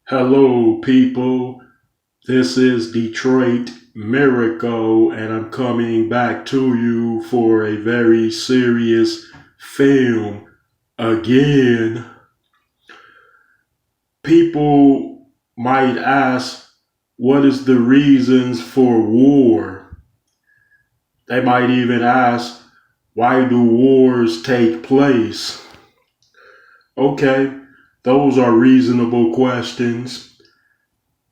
Hello, people. This is Detroit Miracle, and I'm coming back to you for a very serious film again. People might ask, what is the reasons for war? They might even ask, why do wars take place? Okay, those are reasonable questions.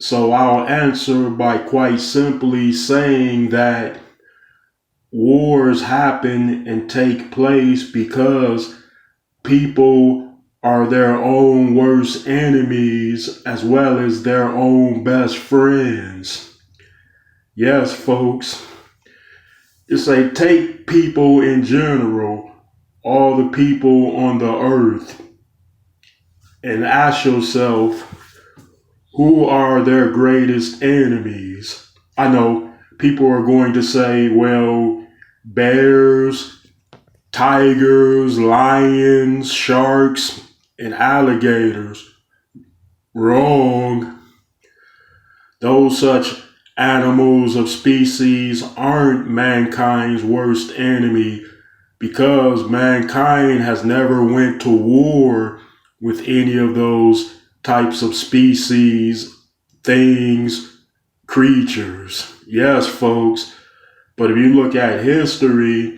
So I'll answer by quite simply saying that wars happen and take place because people are their own worst enemies as well as their own best friends. Yes, folks. It's a take people in general, all the people on the earth, and ask yourself, who are their greatest enemies? I know people are going to say, well, bears, tigers, lions, sharks, and alligators. Wrong. Those such animals of species aren't mankind's worst enemy because mankind has never went to war with any of those types of species, things, creatures. Yes, folks. But if you look at history,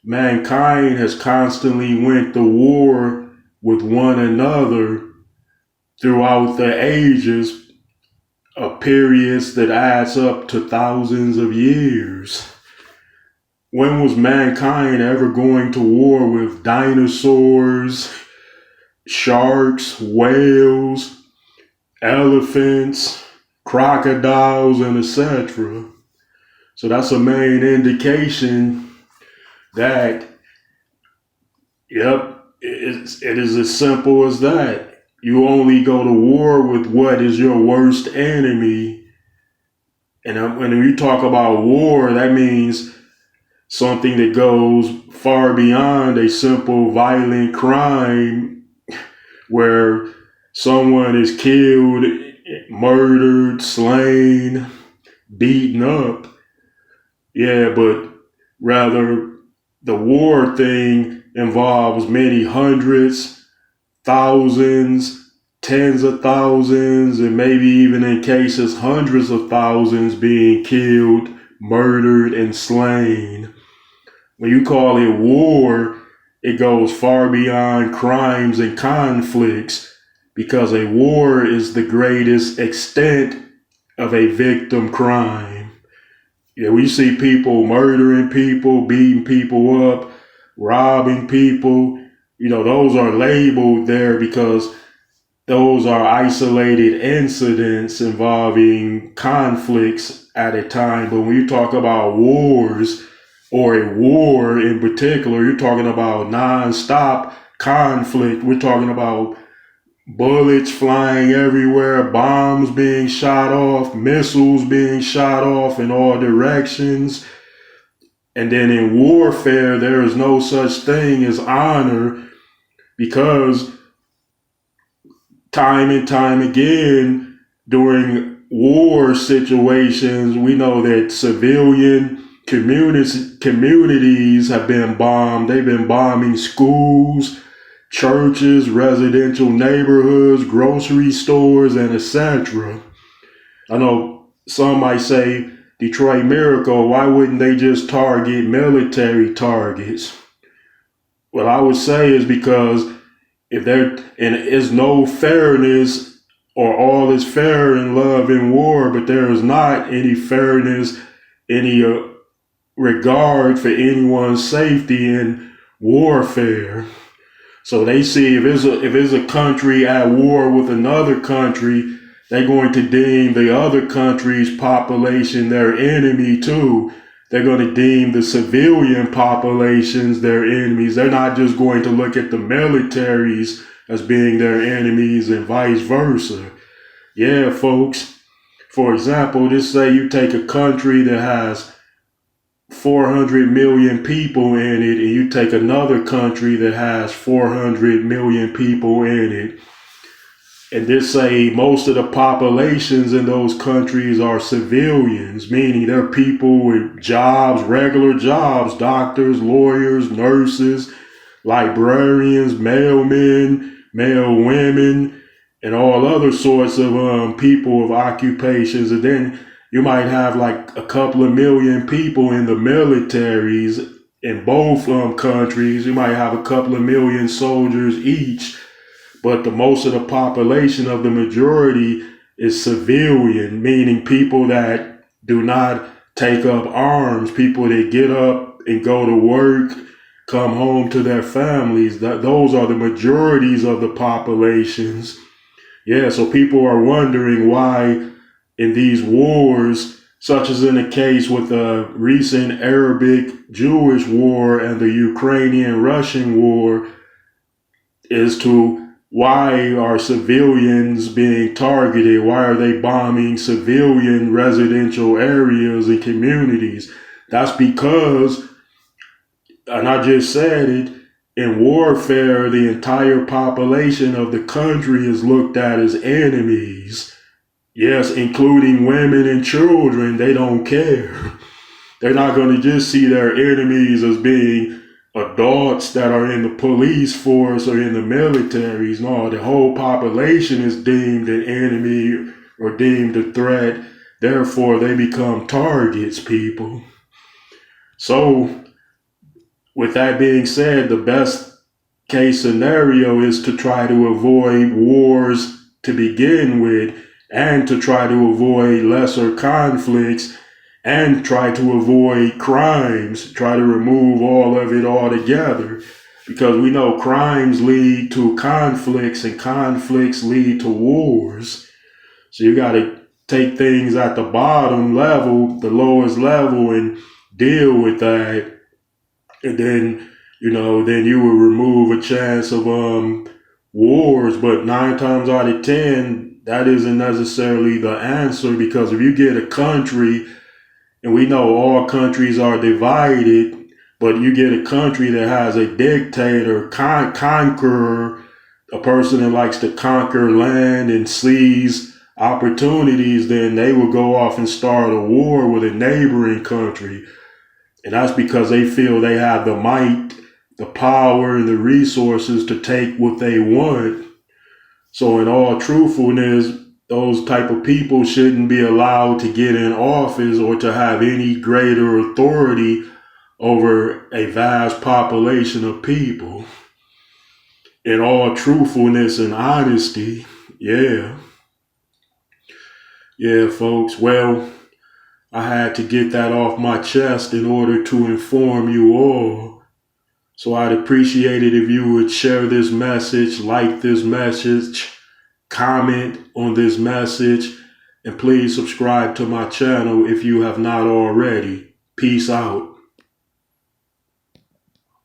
mankind has constantly went to war with one another throughout the ages, of periods that adds up to thousands of years. When was mankind ever going to war with dinosaurs, sharks, whales, elephants, crocodiles, and etc.? So that's a main indication that, yep, it is as simple as that. You only go to war with what is your worst enemy. And when you talk about war, that means something that goes far beyond a simple violent crime where someone is killed, murdered, slain, beaten up. Yeah, but rather the war thing involves many hundreds, thousands, tens of thousands, and maybe even in cases hundreds of thousands being killed, murdered, and slain. When you call it war, it goes far beyond crimes and conflicts because a war is the greatest extent of a victim crime. Yeah, we see people murdering people, beating people up, robbing people. Those are labeled there because those are isolated incidents involving conflicts at a time. But when you talk about wars, or a war in particular, you're talking about non-stop conflict. We're talking about bullets flying everywhere, bombs being shot off, missiles being shot off in all directions. And then in warfare, there is no such thing as honor because time and time again during war situations, we know that civilian communities have been bombed. They've been bombing schools, churches, residential neighborhoods, grocery stores, and etc. I know some might say, Detroit Miracle, why wouldn't they just target military targets? Well, I would say is because if there and is no fairness or all is fair in love in war, but there is not any fairness, any regard for anyone's safety in warfare. So they see if it's a country at war with another country, they're going to deem the other country's population their enemy too. They're going to deem the civilian populations their enemies. They're not just going to look at the militaries as being their enemies and vice versa. Yeah, folks. For example, just say you take a country that has 400 million people in it, and you take another country that has 400 million people in it. And this say most of the populations in those countries are civilians, meaning they're people with jobs, regular jobs, doctors, lawyers, nurses, librarians, mailmen, mail women, and all other sorts of people of occupations. And then you might have like a couple of million people in the militaries in both countries. You might have a couple of million soldiers each, but the most of the population of the majority is civilian, meaning people that do not take up arms, people that get up and go to work, come home to their families. Those are the majorities of the populations. Yeah, so people are wondering why in these wars, such as in the case with the recent Arabic-Jewish war and the Ukrainian-Russian war, is to why are civilians being targeted? Why are they bombing civilian residential areas and communities? That's because, and I just said it, in warfare, the entire population of the country is looked at as enemies. Yes, including women and children. They don't care. They're not going to just see their enemies as being adults that are in the police force or in the militaries. No, the whole population is deemed an enemy or deemed a threat. Therefore, they become targets, people. So, with that being said, the best case scenario is to try to avoid wars to begin with and to try to avoid lesser conflicts and try to avoid crimes, try to remove all of it altogether, because we know crimes lead to conflicts and conflicts lead to wars. So you got to take things at the bottom level, the lowest level, and deal with that. And then, then you will remove a chance of wars. But 9 times out of 10, that isn't necessarily the answer, because if you get a country, and we know all countries are divided, but you get a country that has a dictator, conqueror, a person that likes to conquer land and seize opportunities, then they will go off and start a war with a neighboring country. And that's because they feel they have the might, the power, and the resources to take what they want. So in all truthfulness, those type of people shouldn't be allowed to get in office or to have any greater authority over a vast population of people. In all truthfulness and honesty, yeah. Yeah, folks, well, I had to get that off my chest in order to inform you all. So I'd appreciate it if you would share this message, like this message, comment on this message, and please subscribe to my channel if you have not already. Peace out.